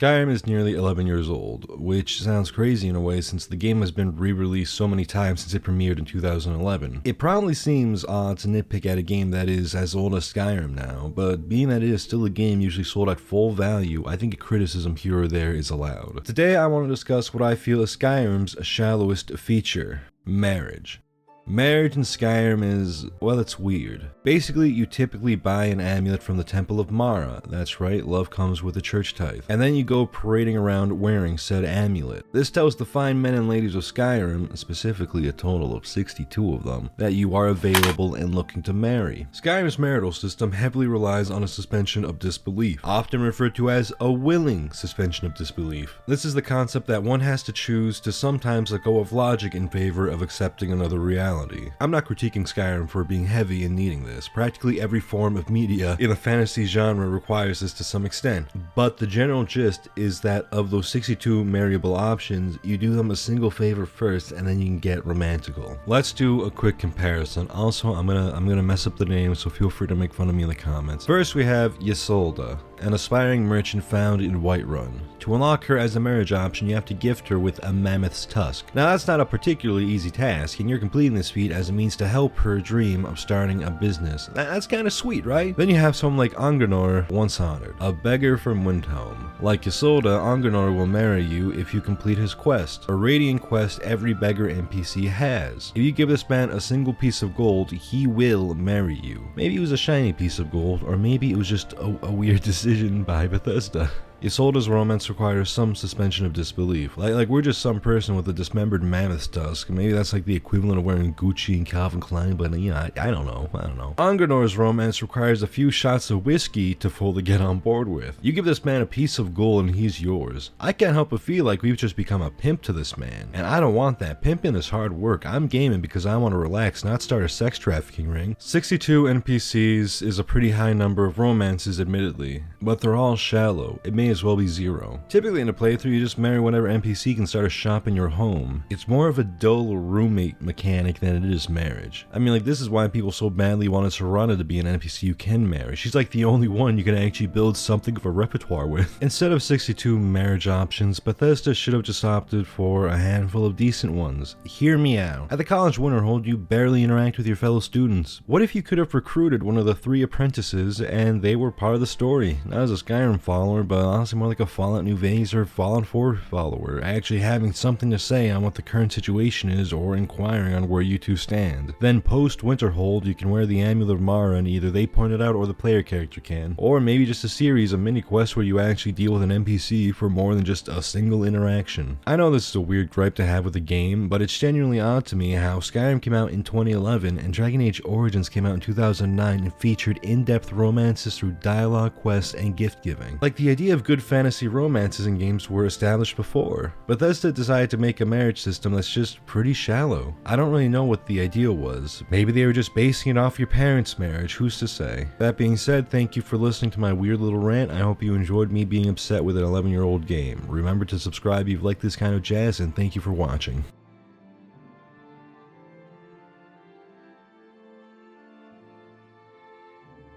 Skyrim is nearly 11 years old, which sounds crazy in a way since the game has been re-released so many times since it premiered in 2011. It probably seems odd to nitpick at a game that is as old as Skyrim now, but being that it is still a game usually sold at full value, I think a criticism here or there is allowed. Today I want to discuss what I feel is Skyrim's shallowest feature: marriage. Marriage in Skyrim is, well, it's weird. Basically, you typically buy an amulet from the Temple of Mara. That's right, love comes with a church tithe. And then you go parading around wearing said amulet. This tells the fine men and ladies of Skyrim, specifically a total of 62 of them, that you are available and looking to marry. Skyrim's marital system heavily relies on a suspension of disbelief, often referred to as a willing suspension of disbelief. This is the concept that one has to choose to sometimes let go of logic in favor of accepting another reality. I'm not critiquing Skyrim for being heavy and needing this. Practically every form of media in the fantasy genre requires this to some extent. But the general gist is that of those 62 marryable options, you do them a single favor first and then you can get romantical. Let's do a quick comparison. Also, I'm gonna mess up the name, so feel free to make fun of me in the comments. First, we have Ysolda, an aspiring merchant found in Whiterun. To unlock her as a marriage option, you have to gift her with a mammoth's tusk. Now that's not a particularly easy task, and you're completing this feat as a means to help her dream of starting a business. That's kinda sweet, right? Then you have someone like Anganor, once honored, a beggar from Windhelm. Like Ysolda, Anganor will marry you if you complete his quest, a radiant quest every beggar NPC has. If you give this man a single piece of gold, he will marry you. Maybe it was a shiny piece of gold, or maybe it was just a weird decision by Bethesda. Ysolda's romance requires some suspension of disbelief. Like we're just some person with a dismembered mammoth's tusk. Maybe that's like the equivalent of wearing Gucci and Calvin Klein, but yeah, I don't know. Anganor's romance requires a few shots of whiskey to fully get on board with. You give this man a piece of gold and he's yours. I can't help but feel like we've just become a pimp to this man, and I don't want that. Pimping is hard work. I'm gaming because I want to relax, not start a sex trafficking ring. 62 NPCs is a pretty high number of romances, admittedly, but they're all shallow. It may as well be 0. Typically in a playthrough, you just marry whatever NPC can start a shop in your home. It's more of a dull roommate mechanic than it is marriage. I mean, like, this is why people so badly wanted Serana to be an NPC you can marry. She's like the only one you can actually build something of a repertoire with. Instead of 62 marriage options, Bethesda should have just opted for a handful of decent ones. Hear me out. At the college winter hold, you barely interact with your fellow students. What if you could have recruited one of the 3 apprentices and they were part of the story? Not as a Skyrim follower, but honestly more like a Fallout New Vegas or Fallout 4 follower, actually having something to say on what the current situation is or inquiring on where you two stand. Then post Winterhold, you can wear the Amulet of Mara and either they point it out or the player character can. Or maybe just a series of mini quests where you actually deal with an NPC for more than just a single interaction. I know this is a weird gripe to have with a game, but it's genuinely odd to me how Skyrim came out in 2011 and Dragon Age Origins came out in 2009 and featured in-depth romances through dialogue, quests, and gift giving. Like, the idea of good fantasy romances in games were established before. Bethesda decided to make a marriage system that's just pretty shallow. I don't really know what the idea was. Maybe they were just basing it off your parents' marriage, who's to say? That being said, thank you for listening to my weird little rant. I hope you enjoyed me being upset with an 11-year-old game. Remember to subscribe if you like this kind of jazz, and thank you for watching.